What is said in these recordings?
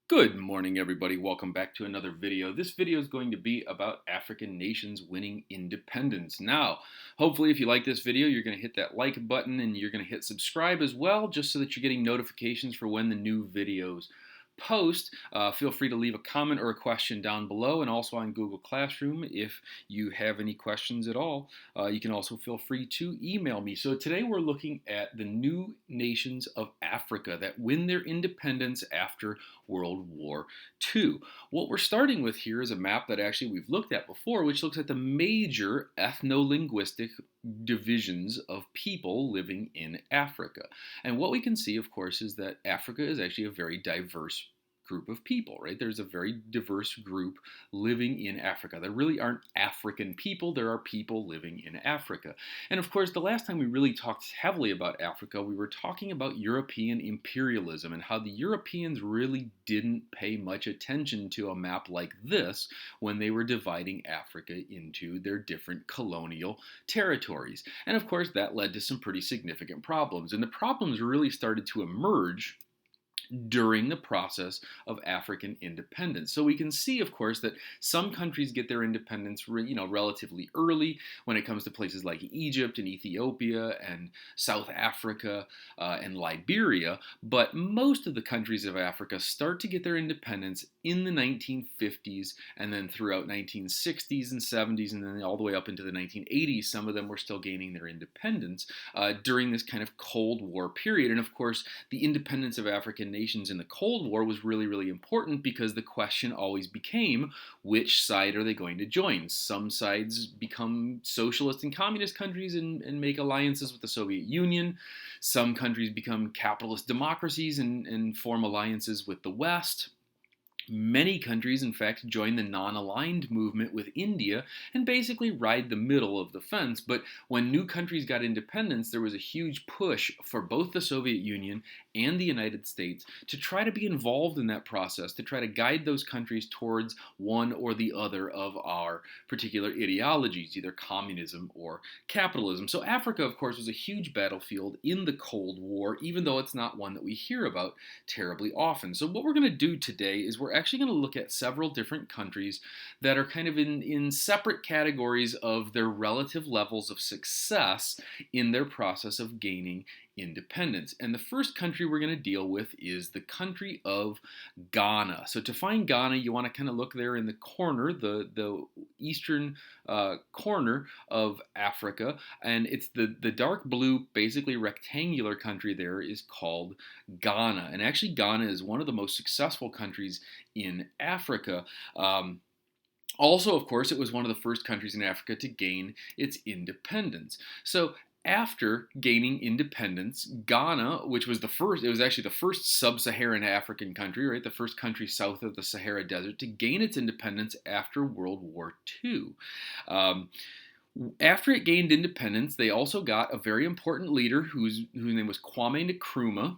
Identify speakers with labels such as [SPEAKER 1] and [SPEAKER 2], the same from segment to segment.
[SPEAKER 1] Good morning, everybody. Welcome back to another video. This video is going to be about African nations winning independence. Now, hopefully if you like this video, you're going to hit that like button and you're going to hit subscribe as well, just so that you're getting notifications for when the new videos post. Feel free to leave a comment or a question down below, and also on Google Classroom if you have any questions at all. You can also feel free to email me. So today we're looking at the new nations of Africa that win their independence after World War II. What we're starting with here is a map that actually we've looked at before, which looks at the major ethno-linguistic divisions of people living in Africa. And what we can see, of course, is that Africa is actually a very diverse group of people, right? There's a very diverse group living in Africa. There really aren't African people, there are people living in Africa. And of course, the last time we really talked heavily about Africa, we were talking about European imperialism and how the Europeans really didn't pay much attention to a map like this when they were dividing Africa into their different colonial territories. And of course, that led to some pretty significant problems. And the problems really started to emerge during the process of African independence. So we can see, of course, that some countries get their independence relatively early when it comes to places like Egypt and Ethiopia and South Africa and Liberia, but most of the countries of Africa start to get their independence in the 1950s and then throughout 1960s and 70s and then all the way up into the 1980s. Some of them were still gaining their independence during this kind of Cold War period. And of course, the independence of African nations in the Cold War was really, really important because the question always became, which side are they going to join? Some sides become socialist and communist countries and make alliances with the Soviet Union. Some countries become capitalist democracies and form alliances with the West. Many countries, in fact, joined the non-aligned movement with India and basically ride the middle of the fence. But when new countries got independence, there was a huge push for both the Soviet Union and the United States to try to be involved in that process, to try to guide those countries towards one or the other of our particular ideologies, either communism or capitalism. So Africa, of course, was a huge battlefield in the Cold War, even though it's not one that we hear about terribly often. So what we're going to do today is we're actually going to look at several different countries that are kind of in separate categories of their relative levels of success in their process of gaining independence. And the first country we're going to deal with is the country of Ghana. So to find Ghana, you want to kind of look there in the corner, the eastern corner of Africa, and it's the dark blue, basically rectangular country there is called Ghana. And actually Ghana is one of the most successful countries in Africa. Also, of course, it was one of the first countries in Africa to gain its independence. So after gaining independence, Ghana, which was it was actually the first sub-Saharan African country, right, the first country south of the Sahara Desert to gain its independence after World War II. After it gained independence, they also got a very important leader whose name was Kwame Nkrumah,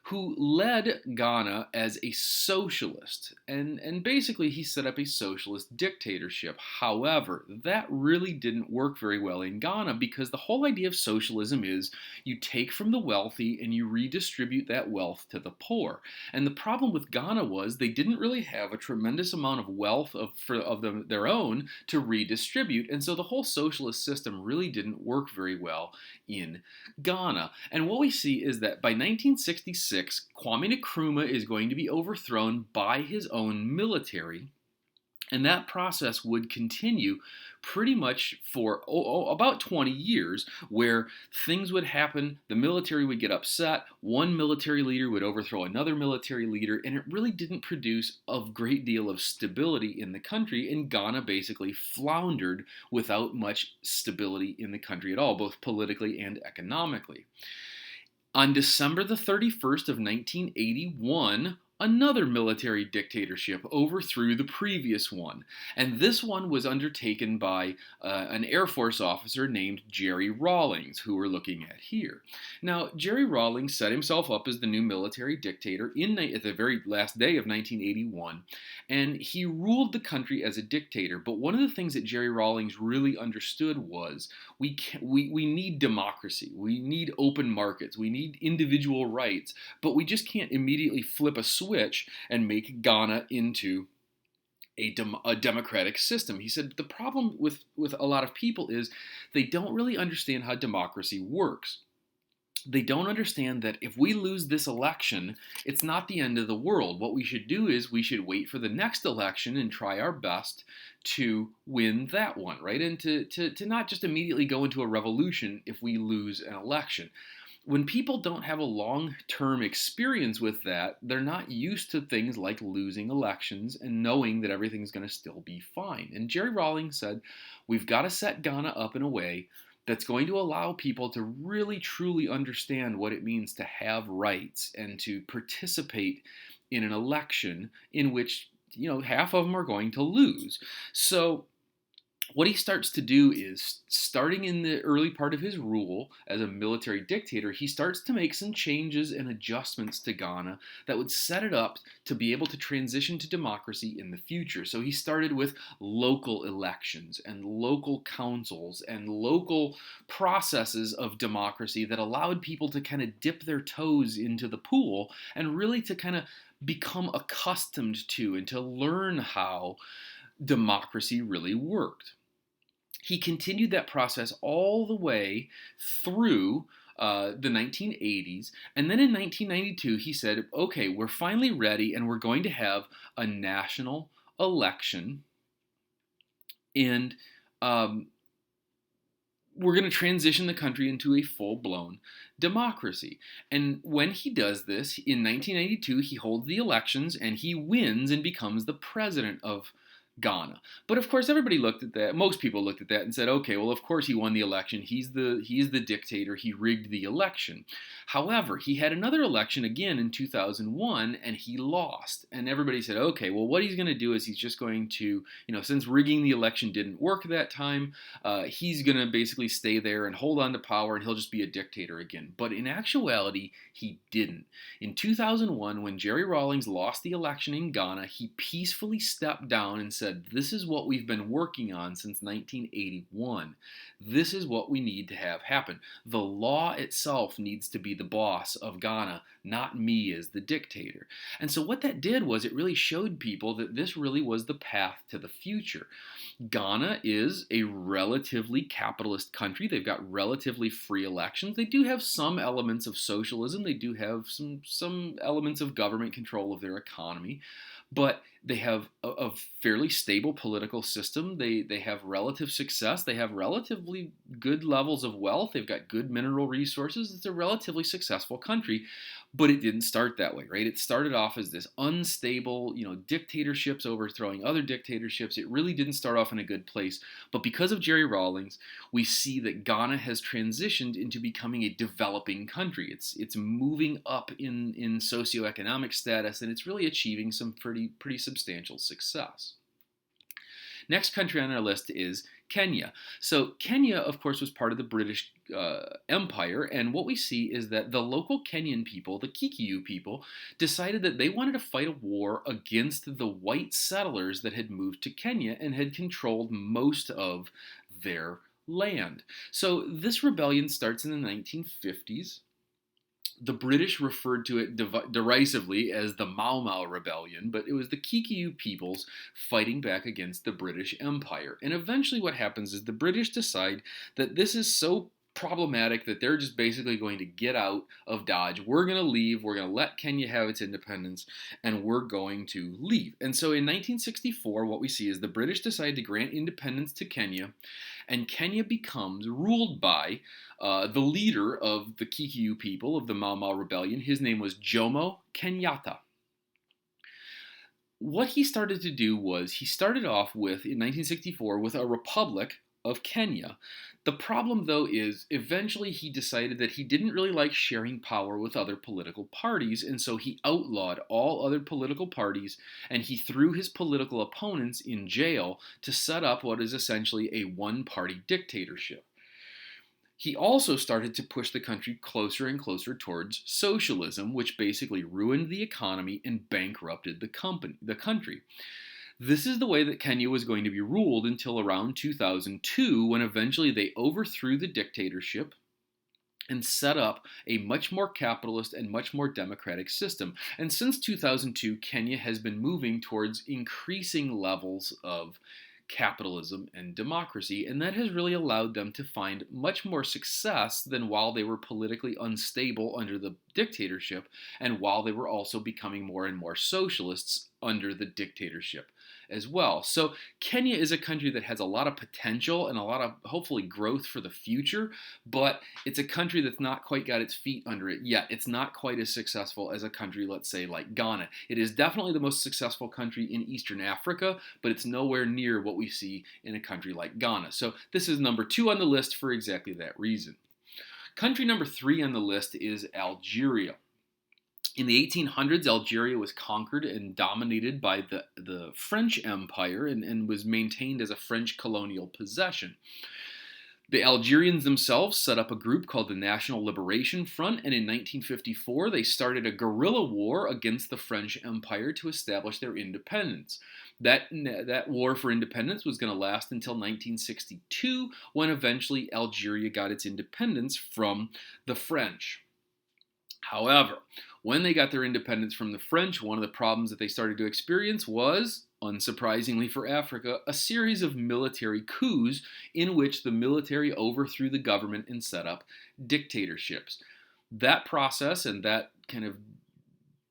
[SPEAKER 1] who led Ghana as a socialist. And basically, he set up a socialist dictatorship. However, that really didn't work very well in Ghana because the whole idea of socialism is you take from the wealthy and you redistribute that wealth to the poor. And the problem with Ghana was they didn't really have a tremendous amount of wealth of their own to redistribute. And so the whole socialist system really didn't work very well in Ghana. And what we see is that by 1966, Kwame Nkrumah is going to be overthrown by his own military, and that process would continue pretty much for about 20 years, where things would happen, the military would get upset, one military leader would overthrow another military leader, and it really didn't produce a great deal of stability in the country, and Ghana basically floundered without much stability in the country at all, both politically and economically. On December the 31st of 1981, another military dictatorship overthrew the previous one. And this one was undertaken by an Air Force officer named Jerry Rawlings, who we're looking at here. Now, Jerry Rawlings set himself up as the new military dictator at the very last day of 1981, and he ruled the country as a dictator. But one of the things that Jerry Rawlings really understood was we need democracy, we need open markets, we need individual rights, but we just can't immediately flip a switch switch and make Ghana into a democratic system. He said the problem with a lot of people is they don't really understand how democracy works. They don't understand that if we lose this election, it's not the end of the world. What we should do is we should wait for the next election and try our best to win that one, right? And to not just immediately go into a revolution if we lose an election. When people don't have a long-term experience with that, they're not used to things like losing elections and knowing that everything's going to still be fine. And Jerry Rawlings said, we've got to set Ghana up in a way that's going to allow people to really truly understand what it means to have rights and to participate in an election in which, half of them are going to lose. So what he starts to do is, starting in the early part of his rule as a military dictator, he starts to make some changes and adjustments to Ghana that would set it up to be able to transition to democracy in the future. So he started with local elections and local councils and local processes of democracy that allowed people to kind of dip their toes into the pool and really to kind of become accustomed to and to learn how democracy really worked. He continued that process all the way through the 1980s. And then in 1992, he said, okay, we're finally ready and we're going to have a national election. And we're going to transition the country into a full-blown democracy. And when he does this, in 1992, he holds the elections and he wins and becomes the president of Ghana. But of course, everybody looked at that. Most people looked at that and said, okay, well, of course he won the election. He's the dictator. He rigged the election. However, he had another election again in 2001 and he lost. And everybody said, okay, well, what he's going to do is he's just going to, since rigging the election didn't work that time, he's going to basically stay there and hold on to power and he'll just be a dictator again. But in actuality, he didn't. In 2001, when Jerry Rawlings lost the election in Ghana, he peacefully stepped down and said, this is what we've been working on since 1981. This is what we need to have happen. The law itself needs to be the boss of Ghana, not me as the dictator. And so what that did was it really showed people that this really was the path to the future. Ghana is a relatively capitalist country. They've got relatively free elections. They do have some elements of socialism. They do have some elements of government control of their economy. But they have a fairly stable political system. They have relative success. They have relatively good levels of wealth. They've got good mineral resources. It's a relatively successful country, but it didn't start that way, right? It started off as this unstable, dictatorships overthrowing other dictatorships. It really didn't start off in a good place. But because of Jerry Rawlings, we see that Ghana has transitioned into becoming a developing country. It's moving up in socioeconomic status, and it's really achieving some pretty substantial success. Next country on our list is Kenya. So Kenya, of course, was part of the British Empire, and what we see is that the local Kenyan people, the Kikuyu people, decided that they wanted to fight a war against the white settlers that had moved to Kenya and had controlled most of their land. So this rebellion starts in the 1950s. The British referred to it derisively as the Mau Mau Rebellion, but it was the Kikuyu peoples fighting back against the British Empire. And eventually what happens is the British decide that this is so problematic that they're just basically going to get out of Dodge. We're going to leave. We're going to let Kenya have its independence, and we're going to leave. And so in 1964, what we see is the British decide to grant independence to Kenya, and Kenya becomes ruled by the leader of the Kikuyu people of the Mau Mau Rebellion. His name was Jomo Kenyatta. What he started to do was he started off with, in 1964, with a republic of Kenya. The problem, though, is eventually he decided that he didn't really like sharing power with other political parties, and so he outlawed all other political parties, and he threw his political opponents in jail to set up what is essentially a one-party dictatorship. He also started to push the country closer and closer towards socialism, which basically ruined the economy and bankrupted the country. This is the way that Kenya was going to be ruled until around 2002, when eventually they overthrew the dictatorship and set up a much more capitalist and much more democratic system. And since 2002, Kenya has been moving towards increasing levels of capitalism and democracy, and that has really allowed them to find much more success than while they were politically unstable under the dictatorship, and while they were also becoming more and more socialists under the dictatorship as well. So Kenya is a country that has a lot of potential and a lot of hopefully growth for the future, but it's a country that's not quite got its feet under it yet. It's not quite as successful as a country, let's say, like Ghana. It is definitely the most successful country in Eastern Africa, but it's nowhere near what we see in a country like Ghana. So this is number 2 on the list for exactly that reason. Country number 3 on the list is Algeria. In the 1800s, Algeria was conquered and dominated by the French Empire and was maintained as a French colonial possession. The Algerians themselves set up a group called the National Liberation Front, and in 1954 they started a guerrilla war against the French Empire to establish their independence. That war for independence was going to last until 1962, when eventually Algeria got its independence from the French. However, when they got their independence from the French, one of the problems that they started to experience was, unsurprisingly for Africa, a series of military coups in which the military overthrew the government and set up dictatorships. That process and that kind of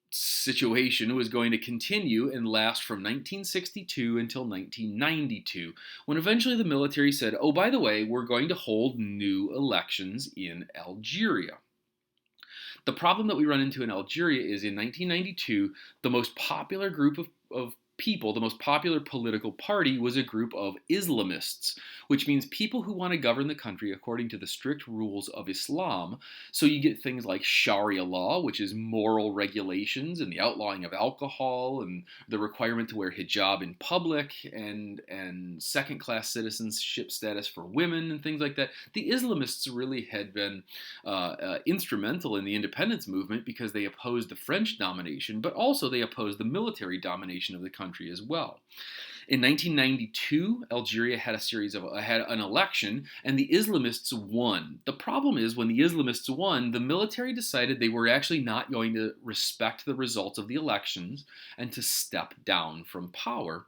[SPEAKER 1] situation was going to continue and last from 1962 until 1992, when eventually the military said, oh, by the way, we're going to hold new elections in Algeria. The problem that we run into in Algeria is in 1992, the most popular group of people, the most popular political party was a group of Islamists, which means people who want to govern the country according to the strict rules of Islam. So you get things like Sharia law, which is moral regulations and the outlawing of alcohol and the requirement to wear hijab in public and second-class citizenship status for women and things like that. The Islamists really had been instrumental in the independence movement because they opposed the French domination, but also they opposed the military domination of the country as well. In 1992, Algeria had an election, and the Islamists won. The problem is, when the Islamists won, the military decided they were actually not going to respect the results of the elections and to step down from power.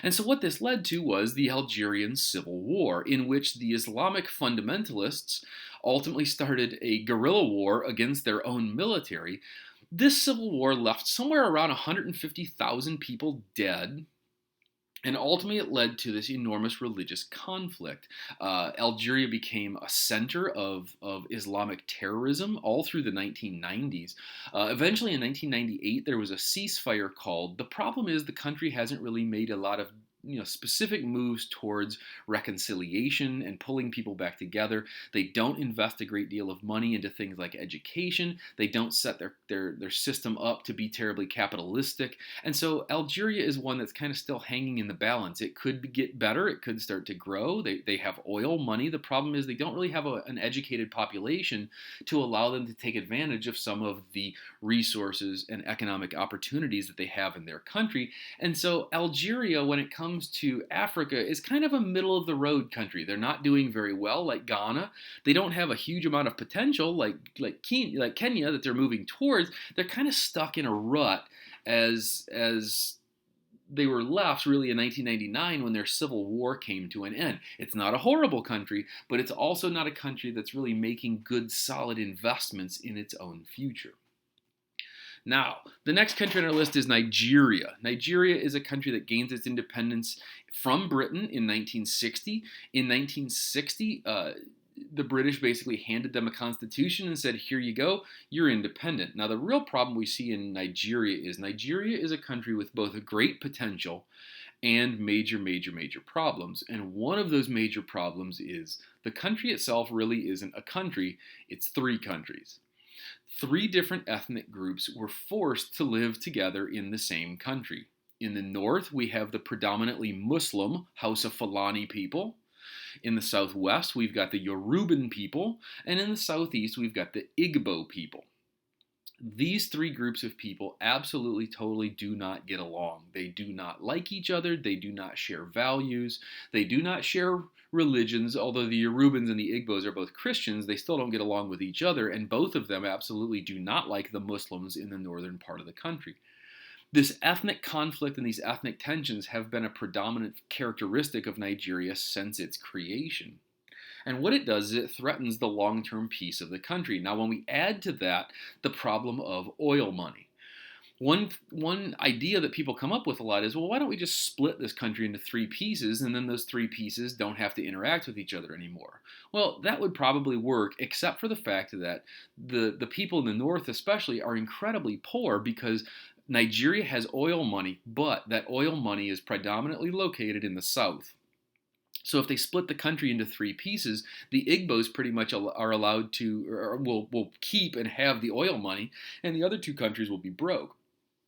[SPEAKER 1] And so what this led to was the Algerian Civil War, in which the Islamic fundamentalists ultimately started a guerrilla war against their own military. This civil war left somewhere around 150,000 people dead, and ultimately it led to this enormous religious conflict. Algeria became a center of Islamic terrorism all through the 1990s. Eventually in 1998 there was a ceasefire called. The problem is the country hasn't really made a lot of specific moves towards reconciliation and pulling people back together. They don't invest a great deal of money into things like education. They don't set their system up to be terribly capitalistic. And so Algeria is one that's kind of still hanging in the balance. It could get better. It could start to grow. They have oil money. The problem is they don't really have an educated population to allow them to take advantage of some of the resources and economic opportunities that they have in their country. And so Algeria, when it comes to Africa, is kind of a middle of the road country. They're not doing very well like Ghana. They don't have a huge amount of potential like Kenya that they're moving towards. They're kind of stuck in a rut as they were left really in 1999 when their civil war came to an end. It's not a horrible country, but it's also not a country that's really making good, solid investments in its own future. Now, the next country on our list is Nigeria. Nigeria is a country that gains its independence from Britain in 1960. In 1960, the British basically handed them a constitution and said, here you go, you're independent. Now, the real problem we see in Nigeria is a country with both a great potential and major problems. And one of those major problems is the country itself really isn't a country, it's 3 countries. 3 different ethnic groups were forced to live together in the same country. In the north, we have the predominantly Muslim Hausa-Fulani people. In the southwest, we've got the Yoruban people. And in the southeast, we've got the Igbo people. These three groups of people absolutely, totally do not get along. They do not like each other. They do not share values. They do not share religions. Although the Yorubans and the Igbos are both Christians, they still don't get along with each other. And both of them absolutely do not like the Muslims in the northern part of the country. This ethnic conflict and these ethnic tensions have been a predominant characteristic of Nigeria since its creation. And what it does is it threatens the long-term peace of the country. Now, when we add to that the problem of oil money, one idea that people come up with a lot is, well, why don't we just split this country into three pieces, and then those three pieces don't have to interact with each other anymore? Well, that would probably work, except for the fact that the people in the north especially are incredibly poor because Nigeria has oil money, but that oil money is predominantly located in the south. So if they split the country into three pieces, the Igbos pretty much are allowed to, or will keep and have the oil money, and the other two countries will be broke,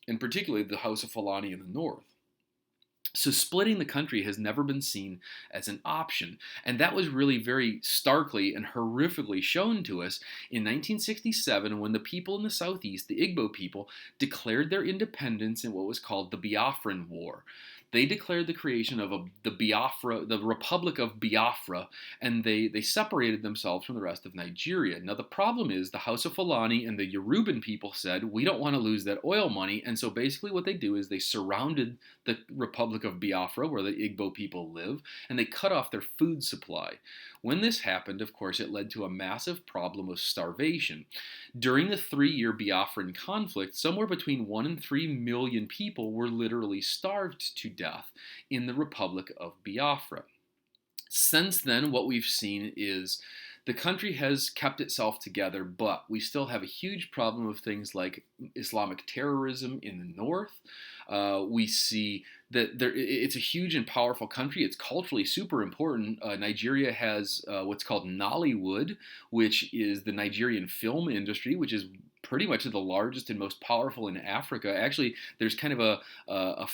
[SPEAKER 1] and particularly the Hausa-Fulani in the north. So splitting the country has never been seen as an option, and that was really very starkly and horrifically shown to us in 1967 when the people in the southeast, the Igbo people, declared their independence in what was called the Biafran War. They declared the creation of the Republic of Biafra, and they separated themselves from the rest of Nigeria. Now the problem is the Hausa-Fulani and the Yoruban people said, we don't want to lose that oil money, and so basically what they do is they surrounded the Republic of Biafra, where the Igbo people live, and they cut off their food supply. When this happened, of course, it led to a massive problem of starvation. During the 3-year Biafran conflict, somewhere between 1 and 3 million people were literally starved to death in the Republic of Biafra. Since then, what we've seen is the country has kept itself together, but we still have a huge problem of things like Islamic terrorism in the north. We see that it's a huge and powerful country. It's culturally super important. Nigeria has what's called Nollywood, which is the Nigerian film industry, which is pretty much the largest and most powerful in Africa. Actually, there's kind of a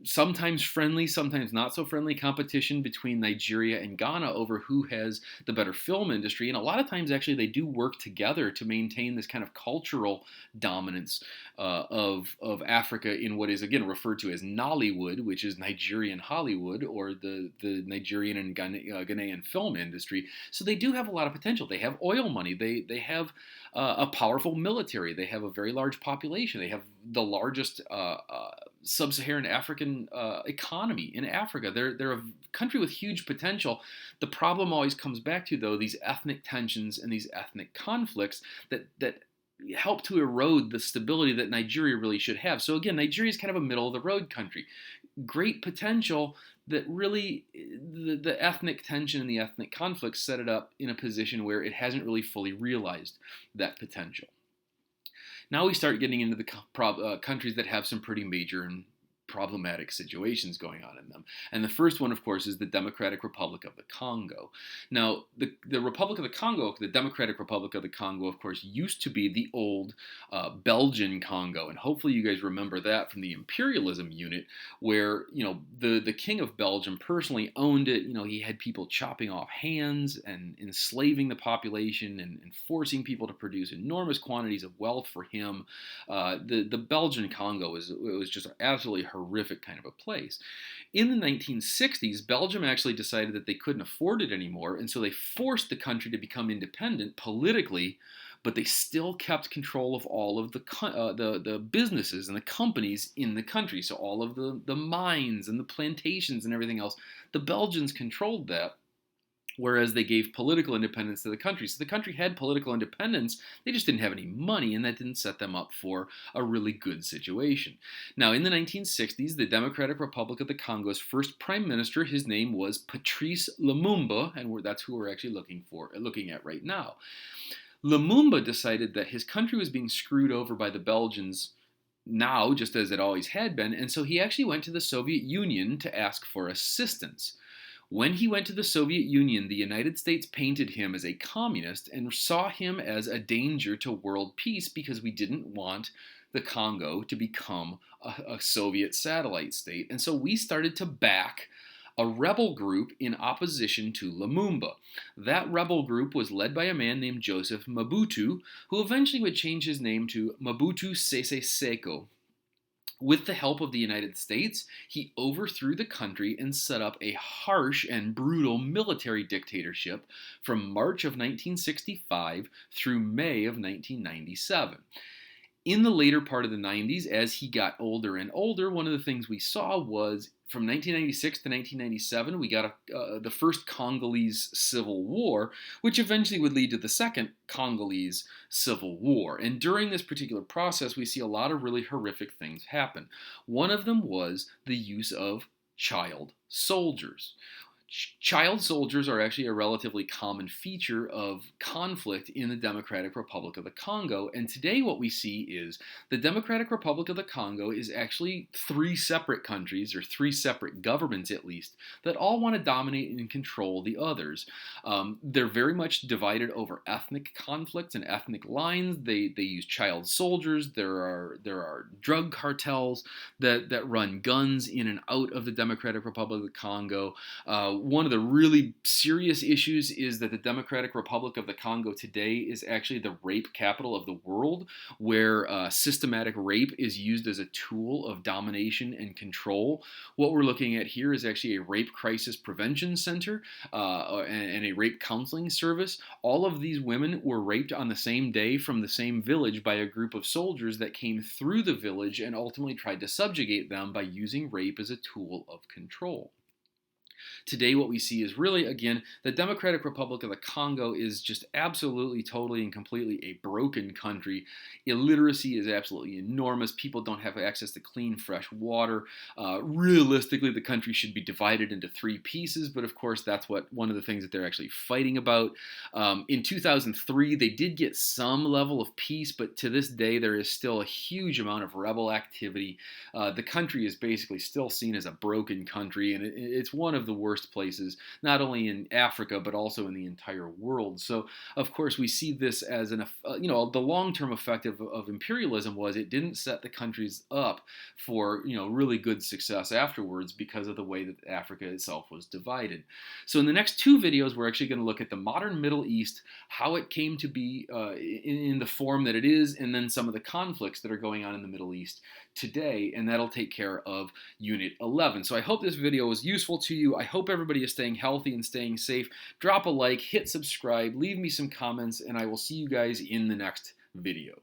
[SPEAKER 1] sometimes friendly, sometimes not so friendly competition between Nigeria and Ghana over who has the better film industry. And a lot of times, actually, they do work together to maintain this kind of cultural dominance of Africa in what is, again, referred to as Nollywood, which is Nigerian Hollywood, or the Nigerian and Ghanaian film industry. So they do have a lot of potential. They have oil money. They have a powerful military. They have a very large population. They have the largest sub-Saharan African economy in Africa. They're a country with huge potential. The problem always comes back to, though, these ethnic tensions and these ethnic conflicts that help to erode the stability that Nigeria really should have. So again, Nigeria is kind of a middle-of-the-road country. Great potential that really the ethnic tension and the ethnic conflicts set it up in a position where it hasn't really fully realized that potential. Now we start getting into the countries that have some pretty major and problematic situations going on in them. And the first one, of course, is the Democratic Republic of the Congo. Now, the Republic of the Congo, the Democratic Republic of the Congo, of course, used to be the old Belgian Congo. And hopefully you guys remember that from the imperialism unit, where, the king of Belgium personally owned it. He had people chopping off hands and enslaving the population and forcing people to produce enormous quantities of wealth for him. The Belgian Congo was just absolutely horrific kind of a place. In the 1960s, Belgium actually decided that they couldn't afford it anymore, and so they forced the country to become independent politically, but they still kept control of all of the businesses and the companies in the country. So all of the mines and the plantations and everything else, the Belgians controlled that, whereas they gave political independence to the country. So the country had political independence, they just didn't have any money, and that didn't set them up for a really good situation. Now, in the 1960s, the Democratic Republic of the Congo's first prime minister, his name was Patrice Lumumba, and that's who we're actually looking at right now. Lumumba decided that his country was being screwed over by the Belgians now, just as it always had been, and so he actually went to the Soviet Union to ask for assistance. When he went to the Soviet Union, the United States painted him as a communist and saw him as a danger to world peace because we didn't want the Congo to become a Soviet satellite state. And so we started to back a rebel group in opposition to Lumumba. That rebel group was led by a man named Joseph Mobutu, who eventually would change his name to Mobutu Sese Seko. With the help of the United States, he overthrew the country and set up a harsh and brutal military dictatorship from March of 1965 through May of 1997. In the later part of the 90s, as he got older and older, one of the things we saw was from 1996 to 1997, we got the first Congolese Civil War, which eventually would lead to the second Congolese Civil War. And during this particular process, we see a lot of really horrific things happen. One of them was the use of child soldiers. Child soldiers are actually a relatively common feature of conflict in the Democratic Republic of the Congo. And today what we see is the Democratic Republic of the Congo is actually three separate countries, or three separate governments at least, that all want to dominate and control the others. They're very much divided over ethnic conflicts and ethnic lines. They use child soldiers. There are drug cartels that run guns in and out of the Democratic Republic of the Congo. One of the really serious issues is that the Democratic Republic of the Congo today is actually the rape capital of the world, where systematic rape is used as a tool of domination and control. What we're looking at here is actually a rape crisis prevention center and a rape counseling service. All of these women were raped on the same day from the same village by a group of soldiers that came through the village and ultimately tried to subjugate them by using rape as a tool of control. Today, what we see is really, again, the Democratic Republic of the Congo is just absolutely, totally, and completely a broken country. Illiteracy is absolutely enormous. People don't have access to clean, fresh water. Realistically, the country should be divided into three pieces, but of course, that's one of the things that they're actually fighting about. In 2003, they did get some level of peace, but to this day, there is still a huge amount of rebel activity. The country is basically still seen as a broken country, and it's one of the worst places, not only in Africa, but also in the entire world. So, of course, we see this as the long-term effect of imperialism was it didn't set the countries up for, really good success afterwards because of the way that Africa itself was divided. So in the next two videos, we're actually going to look at the modern Middle East, how it came to be in the form that it is, and then some of the conflicts that are going on in the Middle East today, and that'll take care of Unit 11. So I hope this video was useful to you. I hope everybody is staying healthy and staying safe. Drop a like, hit subscribe, leave me some comments, and I will see you guys in the next video.